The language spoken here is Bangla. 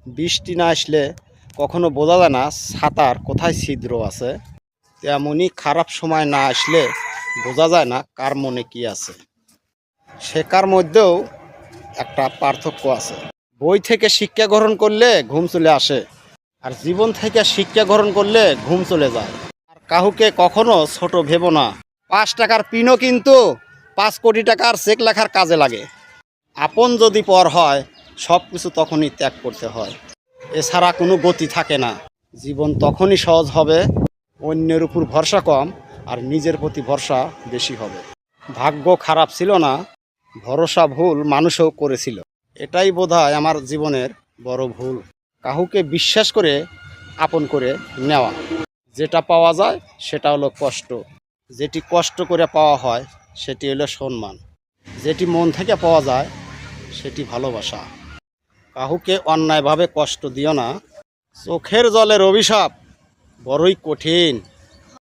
বৃষ্টি না আসলে কখনো বোঝা যায় না ছাতার কোথায় ছিদ্র আছে, তেমনই খারাপ সময় না আসলে বোঝা যায় না কার মনে কি আছে। শেখার মধ্যেও একটা পার্থক্য আছে। বই থেকে শিক্ষা গ্রহণ করলে ঘুম চলে আসে, আর জীবন থেকে শিক্ষা গ্রহণ করলে ঘুম চলে যায়। আর কাউকে কখনো ছোট ভেবো না। 5 টাকার পিনও কিন্তু 5 কোটি টাকার চেক লেখার কাজে লাগে। আপন যদি পর হয়, সব কিছু তখনই ত্যাগ করতে হয়, এছাড়া কোনো গতি থাকে না। জীবন তখনই সহজ হবে, অন্যের উপর ভরসা কম আর নিজের প্রতি ভরসা বেশি হবে। ভাগ্য খারাপ ছিল না, ভরসা ভুল মানুষও করেছিল। এটাই বোধহয় আমার জীবনের বড় ভুল। কাউকে বিশ্বাস করে আপন করে নেওয়া। যেটা পাওয়া যায় সেটা হলো কষ্ট, যেটি কষ্ট করে পাওয়া হয় সেটি হলো সম্মান, যেটি মন থেকে পাওয়া যায় সেটি ভালোবাসা। কাউকে অন্যায়ভাবে কষ্ট দিও না। চোখের জলের অভিশাপ বড়ই কঠিন।